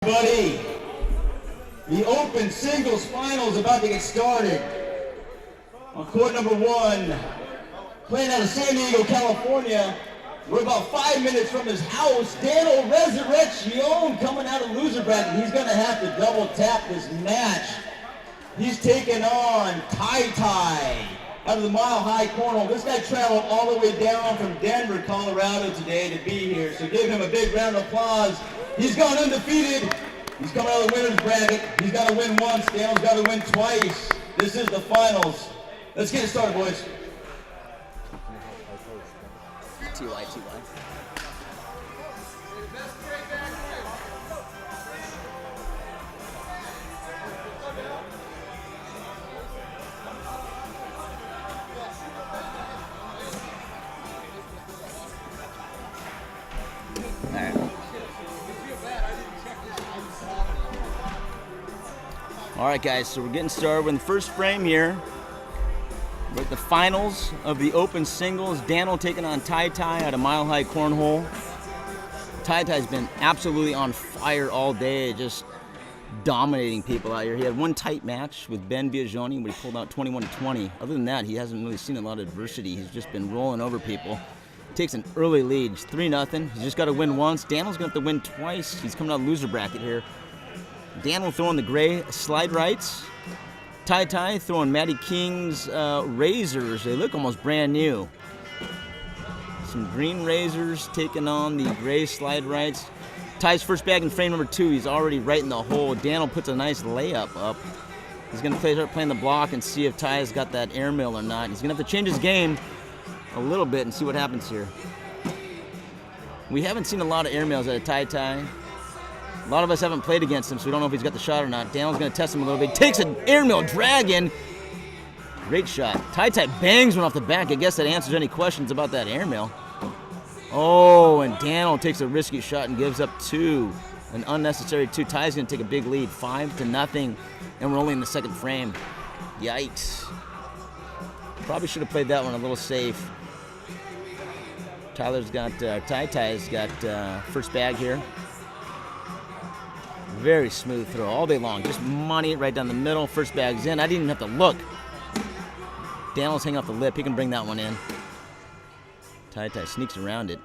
Buddy, the open singles final is about to get started. On court number 1, playing out of San Diego, California. We're about 5 minutes from his house. Danel Resurreccion coming out of loser bracket. He's going to have to double tap this match. He's taking on Tai out of the Mile High Cornhole. This guy traveled all the way down from Denver, Colorado today to be here. So give him a big round of applause. He's gone undefeated. He's coming out of the winner's bracket. He's got to win once. Danel's got to win twice. This is the finals. Let's get it started, boys. TY. All right, guys, so we're getting started. We're in the first frame here. We're at the finals of the open singles. Danel taking on Tai out of Mile High Cornhole. Tai's been absolutely on fire all day, just dominating people out here. He had one tight match with Ben Biagioni where he pulled out 21-20. Other than that, he hasn't really seen a lot of adversity. He's just been rolling over people. Takes an early lead. It's 3-0. He's just got to win once. Danel's going to have to win twice. He's coming out loser bracket here. Danel throwing the gray slide rights. Tai throwing Matty King's razors. They look almost brand new. Some green razors taking on the gray slide rights. Tai's first bag in frame number 2. He's already right in the hole. Danel puts a nice layup up. He's going to start playing the block and see if Tai's got that airmail or not. He's going to have to change his game a little bit and see what happens here. We haven't seen a lot of airmails out of Tai. A lot of us haven't played against him, so we don't know if he's got the shot or not. Danel's going to test him a little bit. He takes an airmail dragon. Great shot. Tai bangs one off the back. I guess that answers any questions about that airmail. Oh, and Danel takes a risky shot and gives up 2. An unnecessary 2. Tai's going to take a big lead, 5-0, and we're only in the second frame. Yikes. Probably should have played that one a little safe. Tai's got first bag here. Very smooth throw all day long. Just money it right down the middle. First bag's in. I didn't even have to look. Danel's hanging off the lip. He can bring that one in. Tai sneaks around it.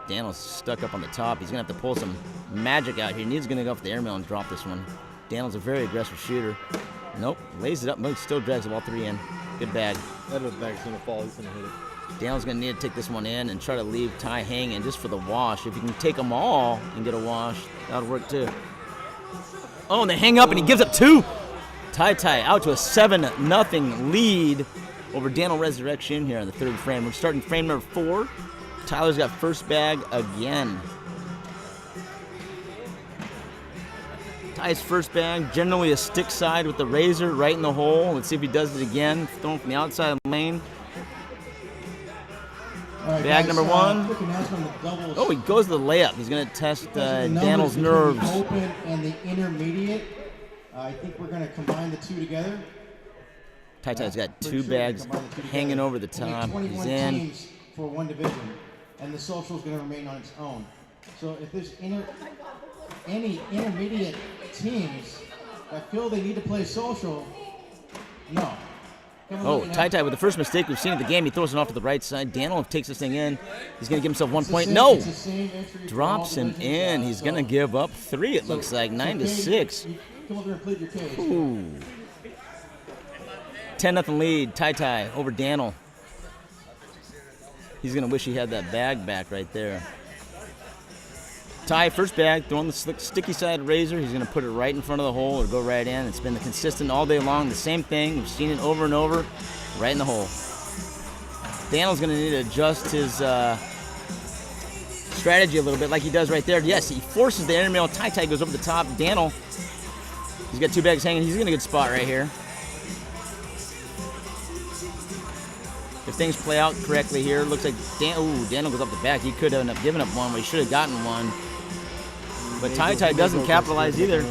Danel's stuck up on the top. He's going to have to pull some magic out here. He's going to go for the airmail and drop this one. Danel's a very aggressive shooter. Nope. Lays it up. But still drags the ball 3 in. Good bag. That bag's going to fall. He's going to hit it. Danel's going to need to take this one in and try to leave Tai hanging just for the wash. If you can take them all and get a wash, that'll work too. Oh, and they hang up and he gives up 2. Tai out to a 7-0 lead over Danel Resurreccion here in the third frame. We're starting frame number 4. Tyler's got first bag again. Tai's first bag, generally a stick side with the razor right in the hole. Let's see if he does it again. Throwing from the outside of the lane. Right, bag guys, number 1. Oh, he goes to the layup. He's going to test Danel's nerves. The open and the intermediate. I think we're going to combine the 2 together. Tai's got 2 bags hanging over the top. He's in. Teams for 1 division, and the social is going to remain on its own. So if there's any intermediate teams that feel they need to play social, no. Oh, Tai with the first mistake we've seen in the game. He throws it off to the right side. Danel takes this thing in. He's going to give himself 1 point. No! Drops him in. He's going to give up 3, it looks like. 9-6. Come over and plead your case. Ooh. 10-0 lead. Tai over Danel. He's going to wish he had that bag back right there. Tai, first bag, throwing the sticky side razor. He's going to put it right in front of the hole or go right in. It's been consistent all day long. The same thing. We've seen it over and over. Right in the hole. Danel's going to need to adjust his strategy a little bit like he does right there. Yes, he forces the airmail. Tai goes over the top. Danel, he's got 2 bags hanging. He's in a good spot right here. If things play out correctly here, looks like Danel goes up the back. He could end up giving up 1, but he should have gotten 1. But Tai doesn't capitalize either.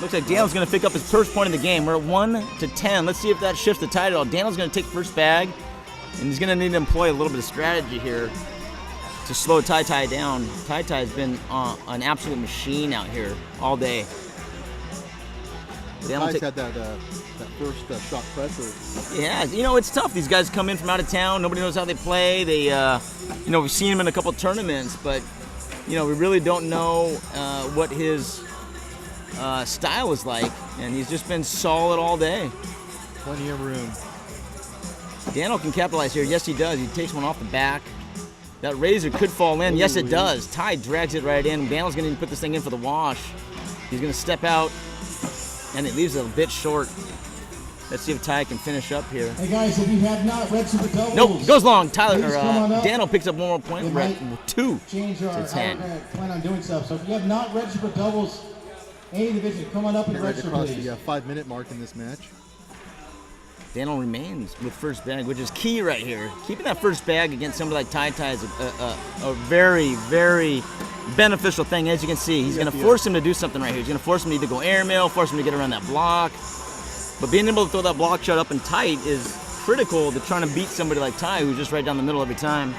Looks like Danel's going to pick up his first point of the game. We're at 1-10. Let's see if that shifts the tide at all. Danel's going to take first bag, and he's going to need to employ a little bit of strategy here. to slow Tai Tai down. Tai Tai has been an absolute machine out here all day. Ty's had that first shot pressure. Yeah, you know, it's tough. These guys come in from out of town. Nobody knows how they play. They, you know, we've seen him in a couple tournaments, but, you know, we really don't know what his style is like. And he's just been solid all day. Plenty of room. Danel can capitalize here. Yes, he does. He takes one off the back. That razor could fall in. Yes, it does. Ty drags it right in. Danel's going to put this thing in for the wash. He's going to step out, and it leaves it a bit short. Let's see if Ty can finish up here. Hey guys, if you have not read Super Doubles, nope, goes long. Tyler please come on up. Danel picks up one more point. We're at 2 change our, to 10. How we're going to plan on doing stuff. So if you have not read Super Doubles, any division, come on up and register, across please. the 5-minute mark in this match. Danel remains with first bag, which is key right here. Keeping that first bag against somebody like Tai Tai is a very, very beneficial thing. As you can see, he's going to force him to do something right here. He's going to force him to either go airmail, force him to get around that block. But being able to throw that block shot up and tight is critical to trying to beat somebody like Ty, who's just right down the middle every time.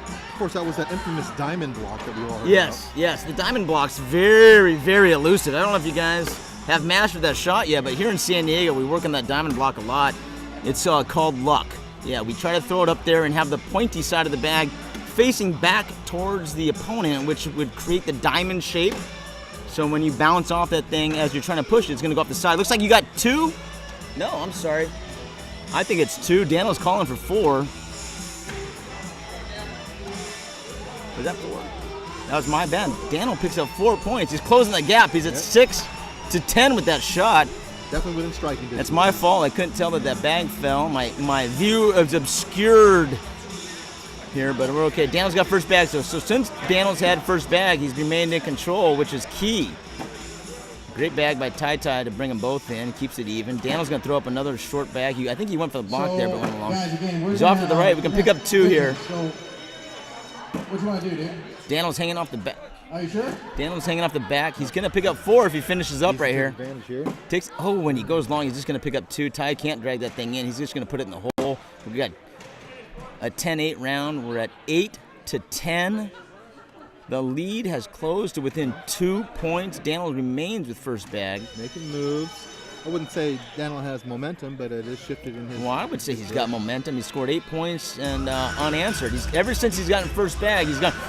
Of course, that was that infamous diamond block that we all heard Yes, about. yes. The diamond block's very, very elusive. I don't know if you guys have mastered that shot yet, but here in San Diego, we work on that diamond block a lot. It's called luck. Yeah, we try to throw it up there and have the pointy side of the bag facing back towards the opponent, which would create the diamond shape. So when you bounce off that thing as you're trying to push it, it's going to go off the side. Looks like you got 2. No, I'm sorry. I think it's 2. Danel's calling for 4. Was that 4? That was my bad. Danel picks up 4 points. He's closing the gap. He's at 6 to 10 with that shot. Definitely within striking distance. That's my fault. I couldn't tell that that bag fell. My view is obscured here, but we're okay. Danel's got first bag, so since Danel's had first bag, he's remained in control, which is key. Great bag by Tai Tai to bring them both in. Keeps it even. Danel's going to throw up another short bag. I think he went for the block there, but went along. Guys, again, He's off to the right. We can pick up 2 here. So, what do you want to do, dude? Danel's hanging off the back. Are you sure? Danel's hanging off the back. He's going to pick up 4 if he finishes up right here. Advantage here. When he goes long, he's just going to pick up 2. Ty can't drag that thing in. He's just going to put it in the hole. We got a 10-8 round. We're at 8 to 10. The lead has closed to within 2 points. Danel remains with first bag. Making moves. I wouldn't say Danel has momentum, but it is shifted in his. Well, I would say he's got momentum. He scored 8 points and unanswered. Ever since he's gotten first bag,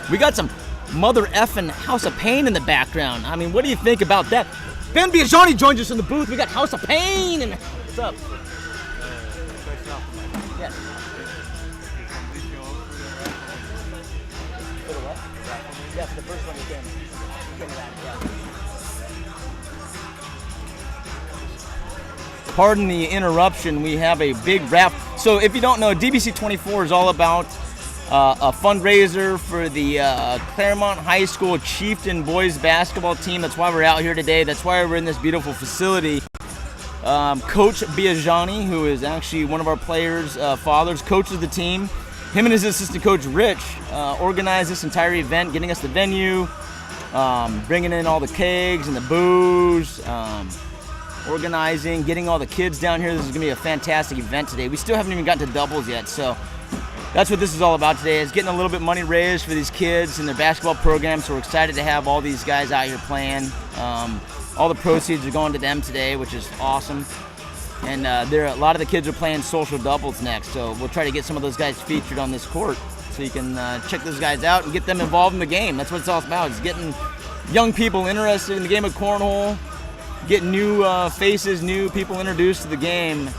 we got some mother effing House of Pain in the background. I mean, what do you think about that? Ben Biagiani joins us in the booth. We got House of Pain. And what's up? Yes. For the what? Yeah, for the first one you came to that, yeah. Pardon the interruption. We have a big wrap. So if you don't know, DBC24 is all about a fundraiser for the Claremont High School Chieftain boys basketball team. That's why we're out here today. That's why we're in this beautiful facility. Coach Biagiani, who is actually one of our players' fathers, coaches the team. Him and his assistant coach, Rich, organized this entire event, getting us the venue, bringing in all the kegs and the booze, organizing, getting all the kids down here. This is going to be a fantastic event today. We still haven't even gotten to doubles yet, so that's what this is all about today, is getting a little bit money raised for these kids and their basketball program. So we're excited to have all these guys out here playing. All the proceeds are going to them today, which is awesome. And a lot of the kids are playing social doubles next, so we'll try to get some of those guys featured on this court so you can check those guys out and get them involved in the game. That's what it's all about, is getting young people interested in the game of cornhole, getting new faces, new people introduced to the game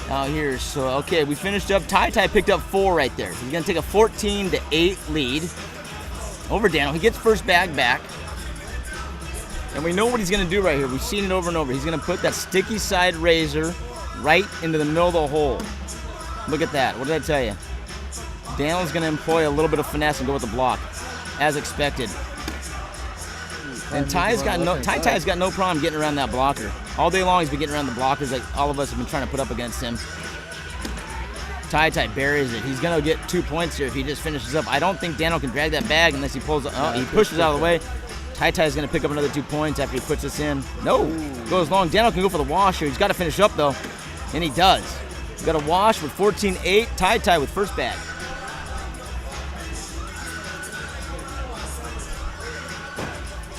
out here. So, okay, we finished up. Tai Tai picked up 4 right there. He's going to take a 14-8 lead over Danel. He gets first bag back. And we know what he's going to do right here. We've seen it over and over. He's going to put that sticky side razor right into the middle of the hole. Look at that. What did I tell you? Danel's going to employ a little bit of finesse and go with the block, as expected. And Tai Tai's got no problem getting around that blocker. All day long he's been getting around the blockers like all of us have been trying to put up against him. Tai Tai buries it. He's going to get 2 points here if he just finishes up. I don't think Danel can drag that bag unless he pulls. Oh, he pushes out of the way. Tai Tai is going to pick up another 2 points after he puts this in. No, goes long. Danel can go for the wash here. He's got to finish up though, and he does. Got a wash with 14-8. Tai Tai with first bag.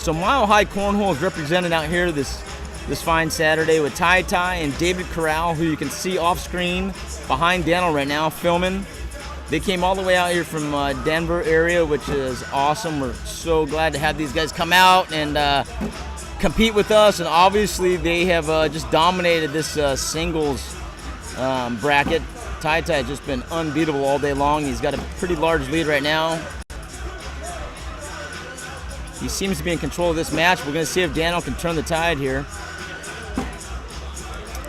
So Mile High Cornhole is represented out here this fine Saturday with Ty Ty and David Corral, who you can see off screen behind Danel right now filming. They came all the way out here from Denver area, which is awesome. We're so glad to have these guys come out and compete with us. And obviously they have just dominated this singles bracket. Ty Ty has just been unbeatable all day long. He's got a pretty large lead right now. He seems to be in control of this match. We're going to see if Danel can turn the tide here.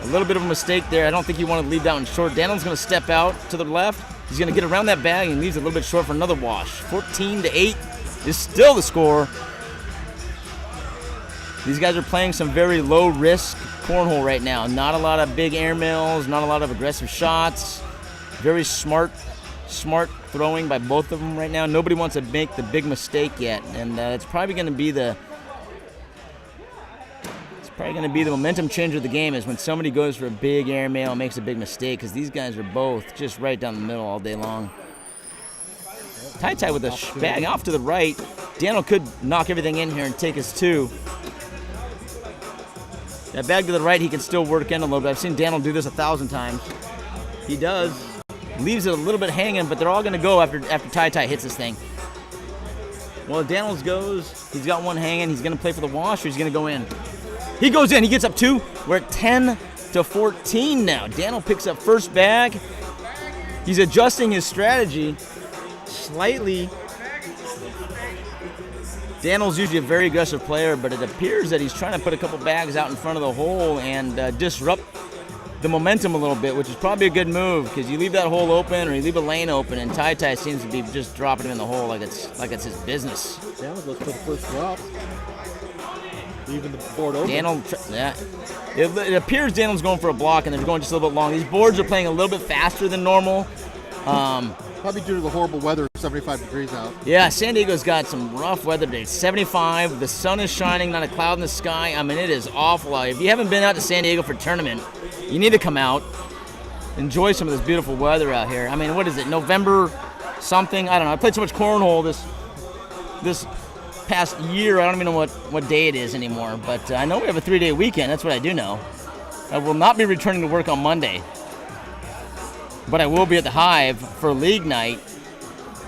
A little bit of a mistake there. I don't think he wanted to leave that one short. Danel's going to step out to the left. He's going to get around that bag and leaves it a little bit short for another wash. 14-8 is still the score. These guys are playing some very low-risk cornhole right now. Not a lot of big airmails, not a lot of aggressive shots. Very smart throwing by both of them right now. Nobody wants to make the big mistake yet, and it's probably going to be the momentum changer of the game is when somebody goes for a big airmail and makes a big mistake, because these guys are both just right down the middle all day long. Ty Ty with a bag off to the right. Danel could knock everything in here and take his two. That bag to the right, he can still work in a little bit. I've seen Danel do this 1,000 times. He does. Leaves it a little bit hanging, but they're all going to go after Ty Ty hits this thing. Well, Danel's goes. He's got one hanging. He's going to play for the wash, or he's going to go in. He goes in. He gets up two. We're at 10-14 now. Danel picks up first bag. He's adjusting his strategy slightly. Danel's usually a very aggressive player, but it appears that he's trying to put a couple bags out in front of the hole and disrupt the momentum a little bit, which is probably a good move, because you leave that hole open or you leave a lane open, and Ty Ty seems to be just dropping him in the hole like it's his business. Danel goes for the first drop, leaving the board open. It appears Danel's going for a block, and they're going just a little bit long. These boards are playing a little bit faster than normal. Probably due to the horrible weather, 75 degrees out. Yeah, San Diego's got some rough weather today. 75, the sun is shining, not a cloud in the sky. I mean, it is awful out. If you haven't been out to San Diego for a tournament, you need to come out, enjoy some of this beautiful weather out here. I mean, what is it, November something? I don't know. I played so much cornhole this past year, I don't even know what day it is anymore. But I know we have a 3-day weekend. That's what I do know. I will not be returning to work on Monday, but I will be at the Hive for league night.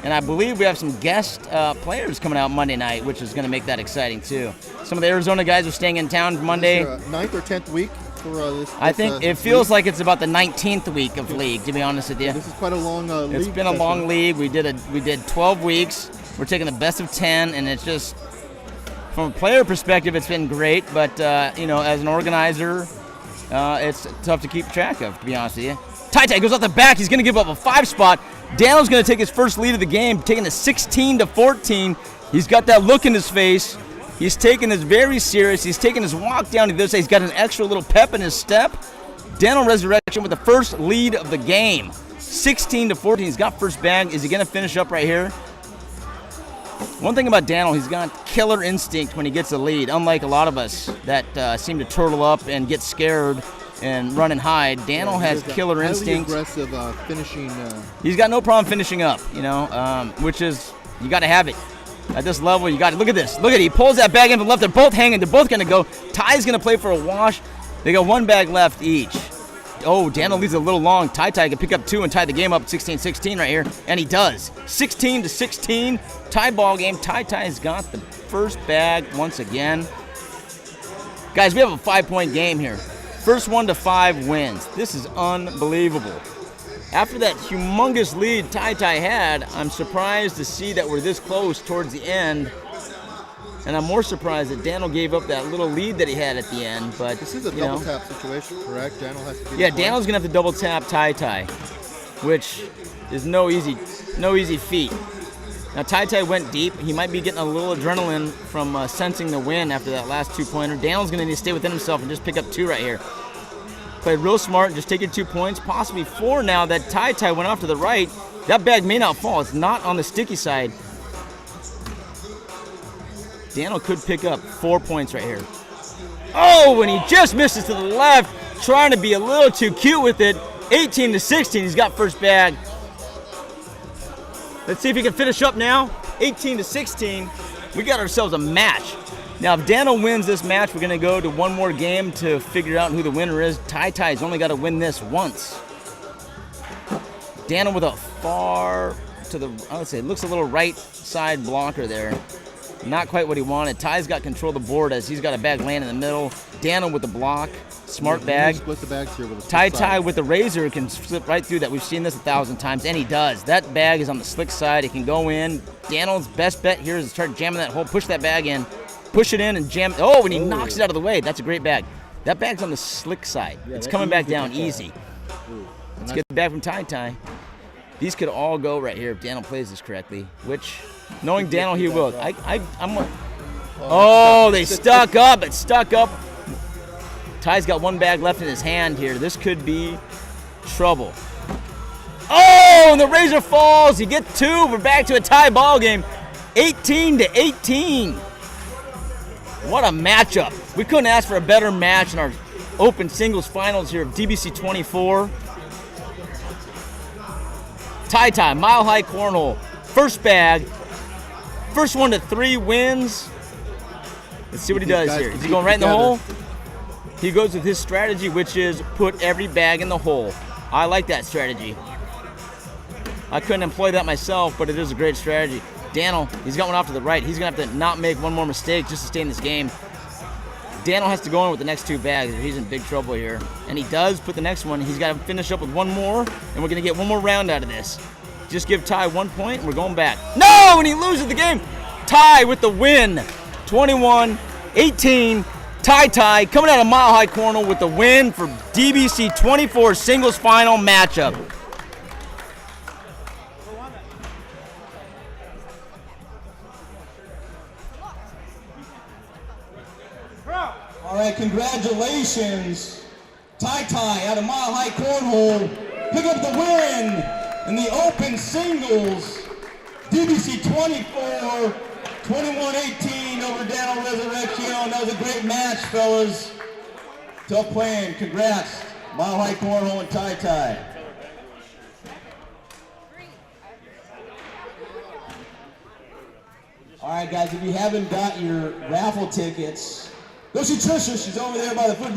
And I believe we have some guest players coming out Monday night, which is going to make that exciting too. Some of the Arizona guys are staying in town Monday. 9th or 10th week for this. I think it feels like it's about the 19th week of league, to be honest with you. This is quite a long league. It's been a long league. We did 12 weeks. We're taking the best of 10, and it's just, from a player perspective, it's been great. But as an organizer, it's tough to keep track of, to be honest with you. Ty Ty goes off the back. He's going to give up a 5 spot. Danel's going to take his first lead of the game, taking the 16-14. He's got that look in his face. He's taking this very serious. He's taking his walk down to the other side. He's got an extra little pep in his step. Danel Resurreccion with the first lead of the game. 16-14. He's got first bag. Is he going to finish up right here? One thing about Danel, he's got killer instinct when he gets a lead, unlike a lot of us that seem to turtle up and get scared and run and hide. Danel has killer instinct. Aggressive finishing. He's got no problem finishing up, which is, you got to have it. At this level, you got it. Look at this. Look at it. He pulls that bag in from the left. They're both hanging. They're both going to go. Ty's going to play for a wash. They got one bag left each. Oh, Danel leaves it a little long. Ty can pick up 2 and tie the game up 16-16 right here, and he does. 16-16, tie ball game. Ty's got the first bag once again. Guys, we have a 5-point game here. First 1 to 5 wins. This is unbelievable. After that humongous lead Ty had, I'm surprised to see that we're this close towards the end. And I'm more surprised that Danel gave up that little lead that he had at the end. But this is a double tap situation, correct? Danel has to. Danel's gonna have to double tap Ty, which is no easy feat. Now Ty went deep. He might be getting a little adrenaline from sensing the win after that last 2-pointer. Danel's gonna need to stay within himself and just pick up 2 right here. Played real smart. Just take your 2 points, possibly 4 now that Ty went off to the right. That bag may not fall. It's not on the sticky side. Danel could pick up 4 points right here. Oh, and he just misses to the left, trying to be a little too cute with it. 18-16, he's got first bag. Let's see if he can finish up now. 18-16, we got ourselves a match. Now, if Danel wins this match, we're going to go to one more game to figure out who the winner is. Tai-Tai's only got to win this once. Danel with a far to the, I would say, it looks a little right side blocker there. Not quite what he wanted. Ty's got control of the board as he's got a bag laying in the middle. Danel with the block. Smart bag. Split the bags here with a Tai with the razor can slip right through that. We've seen this 1,000 times, and he does. That bag is on the slick side. It can go in. Danel's best bet here is to start jamming that hole, push that bag in, push it in, and jam. Oh, and he knocks it out of the way. That's a great bag. That bag's on the slick side. Yeah, it's coming back down easy. Ooh, Let's get the bag from Tai. These could all go right here if Danel plays this correctly, which, knowing Danel, he will. Oh, they stuck up. It stuck up. Ty's got one bag left in his hand here. This could be trouble. Oh, and the razor falls. You get two. We're back to a tie ball game. 18-18. What a matchup. We couldn't ask for a better match in our open singles finals here of DBC24. Tai, Mile High Cornhole. First bag. First one to 3 wins. Let's see what he does here. Is he going right in the hole? He goes with his strategy, which is put every bag in the hole. I like that strategy. I couldn't employ that myself, but it is a great strategy. Danel, he's got one off to the right. He's going to have to not make one more mistake just to stay in this game. Danel has to go in with the next 2 bags, or he's in big trouble here. And he does put the next one. He's got to finish up with one more, and we're going to get one more round out of this. Just give Ty 1 point, and we're going back. No, and he loses the game. Ty with the win. 21-18. Tai coming out of Mile High Cornhole with the win for DBC24 singles final matchup. All right, congratulations, Tai out of Mile High Cornhole. Pick up the win in the open singles. DBC24, 21-18 over Danel Resurreccion. That was a great match, fellas. Tough playing. Congrats, Mile High Cornhole and Tai. All right, guys, if you haven't got your raffle tickets, go see Trisha. She's over there by the food.